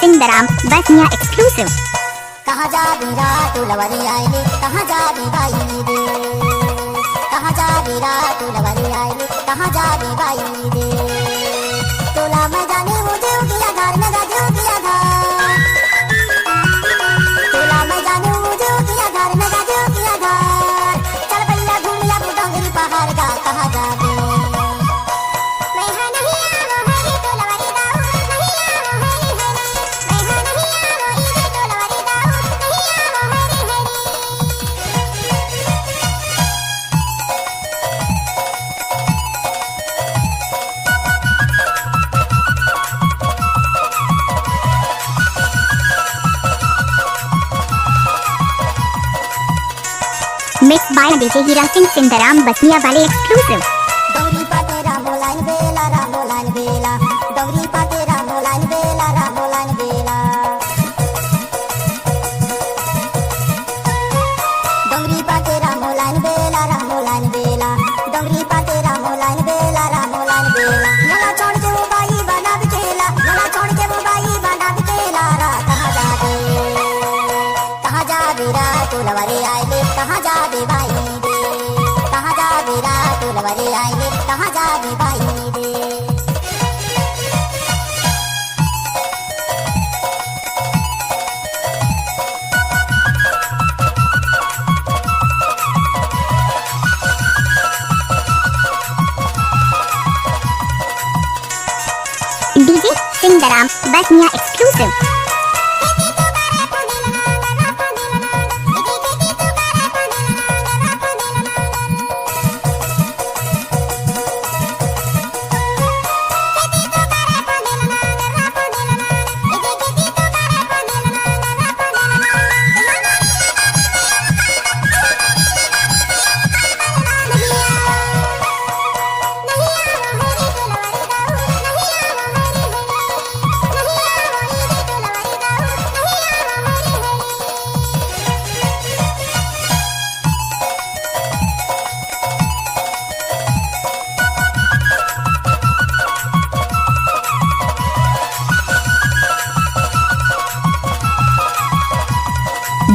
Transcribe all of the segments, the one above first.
सिंदराम Basaniya exclusive. कहाँ जा बीरा तू लवरी आईली, कहाँ जा बी बाई रे, कहाँ जा बीरा तू लवरी आईली, कहाँ जा बी बाई रे। तोला मैं जाने मुझे उकिया घर में जाजू किया घर, तोला मैं जाने मुझे उकिया घर में जाजू किया घर। चल भैया घूम या डोंगरी पहाड़ का, कहाँ जा बे mix by DJ Hira Singh सिंदराम Basaniya वाले एक्सक्लूसिव। दौरी पाते रामो लाइन बेला, रामो लाइन बेला, दौरी पाते रामो लाइन बेला, रामो लाइन बेला। दौरी पाते रामो लाइन बेला, रामो लाइन बेला, दौरी पाते रामो लाइन बेला, रामो लाइन बेला। मला छोड़ के वो बाई बना बिकेला, मला छोड़ के वो बाई बना बिकेला। रा कहाँ जा बे, कहाँ जा बेरा तू लवरी आईले, कहाँ जा बे बाई रे, कहाँ जा बेरा तू लवरी आईले, कहाँ जा बे बाई रे। DJ Sindram Basaniya exclusive.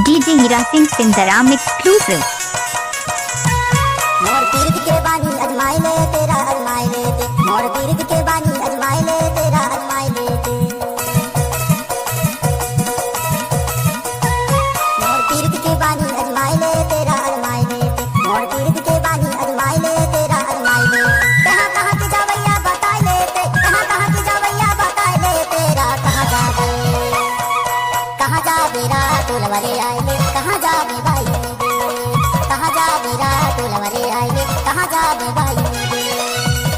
DJ Hira Singh Sindram exclusive. मोर तीर्थ के बानी अजमाई ले तेरा अजमाई लेते, मोर तीर्थ के बानी अजमाई ले तेरा अजमाई लेते। मोर तीर्थ के बानी अजमाई ले तेरा अजमाई लेते, मोर तीर्थ के बानी अजमाई ले तेरा अजमाई ले। कहाँ कहाँ के जावैया बताए लेते, कहाँ कहाँ के जावैया बताए ले तेरा। कहाँ जा बे, कहाँ जा बेरा तू लवरी आईले, कहाँ जा बे बाई रे, कहाँ जा बेरा तू लवरी आईले, कहाँ जा बे बाई रे।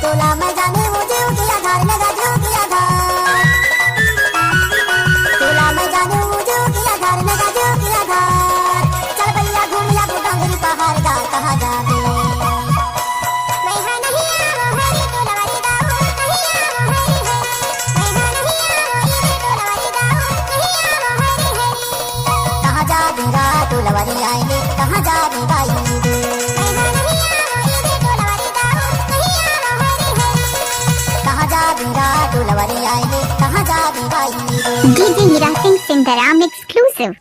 तोला मैं जाने मुझे उकिया घर में जाजू किया घर, तोला मैं जाने मुझे उकिया घर में जाजू किया घर। चल भैया घूम या डोंगरी पहाड़ का, कहाँ जा बे तू लवरी आईले, कहाँ जा बे बाई रे, कहाँ जा बीरा तू लवरी आईले, कहाँ जा बे बाई रे। DJ Hira Singh Sindram exclusive.